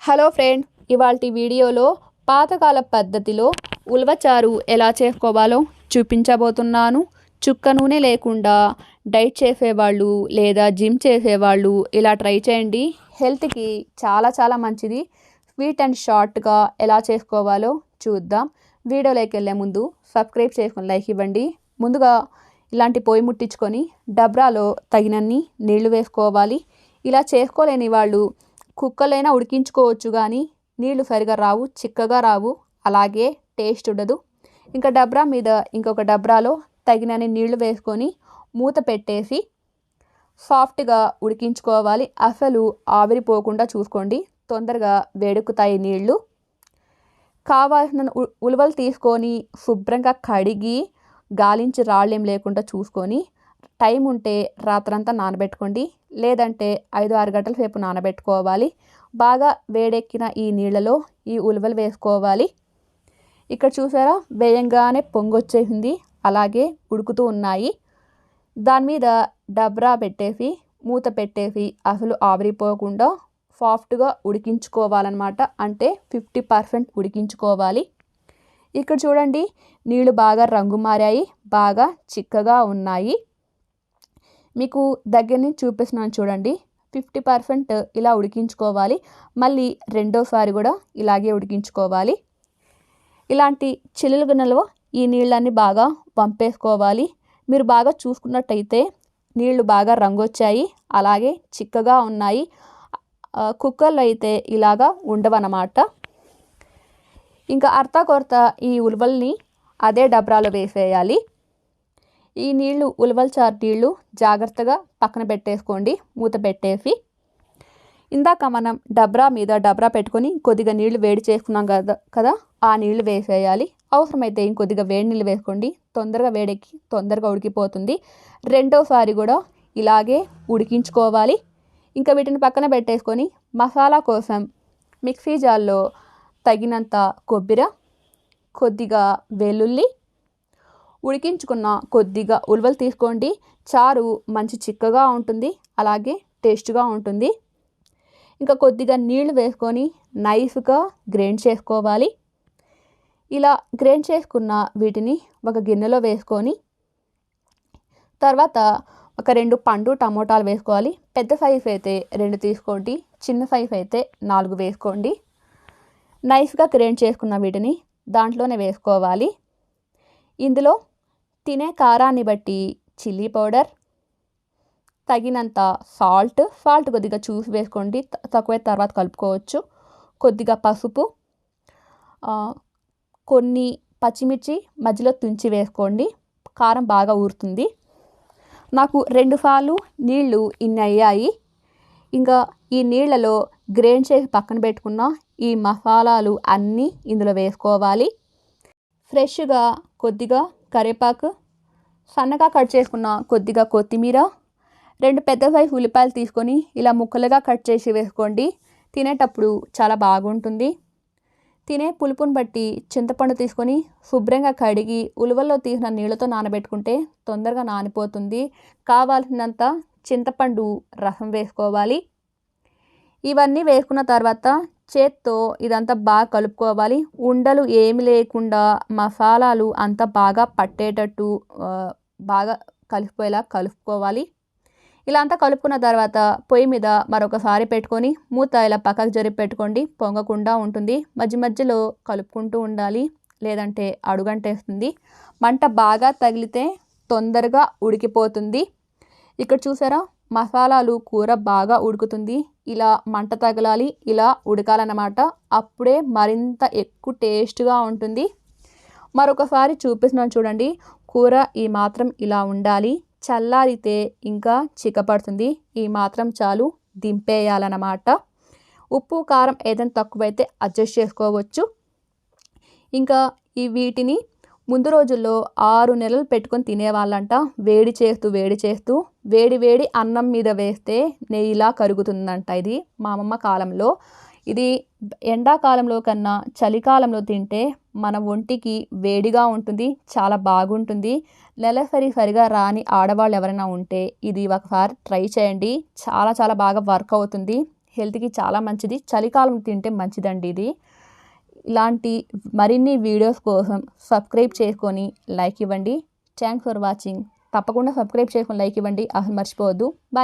Hello friend, ఇవాల్టి వీడియోలో పాతకాల పద్ధతిలో ఉలవచారు ఎలా చేసుకోవాలో చూపించబోతున్నాను. చుక్క నూనె లేకుండా డైట్ చేసేవాళ్ళు లేదా జిమ్ చేసేవాళ్ళు ఇలా ట్రై చేయండి. హెల్త్కి చాలా మంచిది. స్వీట్ అండ్ షార్ట్గా ఎలా చేసుకోవాలో చూద్దాం. వీడియోలోకి వెళ్ళే ముందు సబ్స్క్రైబ్ చేసుకొని లైక్ ఇవ్వండి. ముందుగా ఇలాంటి పొయ్యి ముట్టించుకొని డబ్రాలో తగినన్ని నీళ్లు వేసుకోవాలి. ఇలా చేసుకోలేని వాళ్ళు కుక్కర్లైనా ఉడికించుకోవచ్చు, కానీ నీళ్లు సరిగా రావు, చిక్కగా రావు, అలాగే టేస్ట్ ఉండదు. ఇంకా డబ్రా మీద ఇంకొక డబ్రాలో తగినన్ని నీళ్లు వేసుకొని మూత పెట్టేసి సాఫ్ట్గా ఉడికించుకోవాలి. అసలు ఆవిరిపోకుండా చూసుకోండి, తొందరగా వేడెక్కుతాయి నీళ్లు. కావాల్సిన ఉలవలు తీసుకొని శుభ్రంగా కడిగి గాలించి రాళ్ళేం లేకుండా చూసుకొని టైం ఉంటే రాత్రంతా నానబెట్టుకోండి, లేదంటే 5-6 గంటల సేపు నానబెట్టుకోవాలి. బాగా వేడెక్కిన ఈ నీళ్ళలో ఈ ఉలవలు వేసుకోవాలి. ఇక్కడ చూసారా, వేయంగానే పొంగొచ్చేసింది, అలాగే ఉడుకుతూ ఉన్నాయి. దాని మీద డబ్రా పెట్టేసి మూత పెట్టేసి అసలు ఆవిరిపోకుండా సాఫ్ట్గా ఉడికించుకోవాలన్నమాట. అంటే 50% ఉడికించుకోవాలి. ఇక్కడ చూడండి, నీళ్ళు బాగా రంగు మారాయి, బాగా చిక్కగా ఉన్నాయి. మీకు దగ్గర నుంచి చూపిస్తున్నాను చూడండి. 50% ఇలా ఉడికించుకోవాలి. మళ్ళీ రెండోసారి కూడా ఇలాగే ఉడికించుకోవాలి. ఇలాంటి చిల్లులు గిన్నెలో ఈ నీళ్ళన్నీ బాగా వంపేసుకోవాలి. మీరు బాగా చూసుకున్నట్టయితే నీళ్లు బాగా రంగు వచ్చాయి, అలాగే చిక్కగా ఉన్నాయి. కుక్కర్లో అయితే ఇలాగా ఉండవన్నమాట. ఇంకా అర్తా కొరత ఈ ఉలవల్ని అదే డబ్రాలో వేసేయాలి. ఈ నీళ్లు ఉలవల చారు నీళ్లు జాగ్రత్తగా పక్కన పెట్టేసుకోండి, మూత పెట్టేసి. ఇందాక మనం డబ్రా పెట్టుకొని కొద్దిగా నీళ్లు వేడి చేసుకున్నాం కదా, ఆ నీళ్లు వేసేయాలి. అవసరమైతే ఇంకొద్దిగా వేడి నీళ్ళు వేసుకోండి, తొందరగా వేడెక్కి తొందరగా ఉడికిపోతుంది. రెండోసారి కూడా ఇలాగే ఉడికించుకోవాలి. ఇంకా వీటిని పక్కన పెట్టేసుకొని మసాలా కోసం మిక్సీ జార్లో తగినంత కొబ్బరి, కొద్దిగా వెల్లుల్లి, ఉడికించుకున్న కొద్దిగా ఉలవలు తీసుకోండి. చారు మంచి చిక్కగా ఉంటుంది, అలాగే టేస్ట్గా ఉంటుంది. ఇంకా కొద్దిగా నీళ్లు వేసుకొని నైస్గా గ్రైండ్ చేసుకోవాలి. ఇలా గ్రైండ్ చేసుకున్న వీటిని ఒక గిన్నెలో వేసుకొని తర్వాత ఒక 2 పండు టమోటాలు వేసుకోవాలి. పెద్ద సైజు అయితే 2 తీసుకోండి, చిన్న సైజు అయితే 4 వేసుకోండి. నైస్గా గ్రైండ్ చేసుకున్న వీటిని దాంట్లోనే వేసుకోవాలి. ఇందులో తినే కారాన్ని బట్టి చిల్లీ పౌడర్, తగినంత సాల్ట్ కొద్దిగా చూసి వేసుకోండి, తక్కువ తర్వాత కలుపుకోవచ్చు. కొద్దిగా పసుపు, కొన్ని పచ్చిమిర్చి మధ్యలో తుంచి వేసుకోండి, కారం బాగా ఊరుతుంది. నాకు 2 సార్లు నీళ్లు ఇన్ని అయ్యాయి. ఇంకా ఈ నీళ్లలో గ్రైండ్ చేసి పక్కన పెట్టుకున్న ఈ మసాలాలు అన్నీ ఇందులో వేసుకోవాలి. ఫ్రెష్గా కొద్దిగా కరివేపాకు, సన్నగా కట్ చేసుకున్న కొద్దిగా కొత్తిమీర, 2 పెద్ద సైజు ఉల్లిపాయలు తీసుకొని ఇలా ముక్కలుగా కట్ చేసి వేసుకోండి. తినేటప్పుడు చాలా బాగుంటుంది. తినే పులుపుని బట్టి చింతపండు తీసుకొని శుభ్రంగా కడిగి ఉలవల్లో తీసిన నీళ్ళతో నానబెట్టుకుంటే తొందరగా నానిపోతుంది. కావాల్సినంత చింతపండు రసం వేసుకోవాలి. ఇవన్నీ వేసుకున్న తర్వాత చేత్తో ఇదంతా బాగా కలుపుకోవాలి. ఉండలు ఏమి లేకుండా మసాలాలు అంతా బాగా పట్టేటట్టు బాగా కలిసిపోయేలా కలుపుకోవాలి. ఇలా అంతా కలుపుకున్న తర్వాత పొయ్యి మీద మరొకసారి పెట్టుకొని మూత ఇలా పక్కకు జరిపి పెట్టుకోండి, పొంగకుండా ఉంటుంది. మధ్యలో కలుపుకుంటూ ఉండాలి, లేదంటే అడుగంటేస్తుంది. మంట బాగా తగిలితే తొందరగా ఉడికిపోతుంది. ఇక్కడ చూసారా, మసాలాలు కూర బాగా ఉడుకుతుంది. ఇలా మంట తగలాలి, ఇలా ఉడకాలన్నమాట. అప్పుడే మరింత ఎక్కువ టేస్ట్గా ఉంటుంది. మరొకసారి చూపిస్తున్నాను చూడండి. కూర ఈ మాత్రం ఇలా ఉండాలి. చల్లారితే ఇంకా చిక్కపడుతుంది. ఈ మాత్రం చాలు, దింపేయాలన్నమాట. ఉప్పు కారం ఏదైనా తక్కువైతే అడ్జస్ట్ చేసుకోవచ్చు. ఇంకా వీటిని ముందు రోజుల్లో 6 నెలలు పెట్టుకొని తినేవాళ్ళంట. వేడి చేస్తూ వేడి అన్నం మీద వేస్తే నెయ్యిలా కరుగుతుందంట. ఇది మా అమ్మమ్మ కాలంలో. ఇది ఎండాకాలంలో కన్నా చలికాలంలో తింటే మన ఒంటికి వేడిగా ఉంటుంది, చాలా బాగుంటుంది. నెలసరి సరిగా రాని ఆడవాళ్ళు ఎవరైనా ఉంటే ఇది ఒకసారి ట్రై చేయండి. చాలా బాగా వర్క్ అవుతుంది. హెల్త్కి చాలా మంచిది. చలికాలం తింటే మంచిదండి ఇది. ఇలాంటి మరిన్ని వీడియోస్ కోసం సబ్స్క్రైబ్ చేసుకొని లైక్ ఇవ్వండి. Thanks for watching. తప్పకుండా సబ్స్క్రైబ్ చేసుకొని లైక్ ఇవ్వండి, అసలు మర్చిపోవద్దు. బాయ్.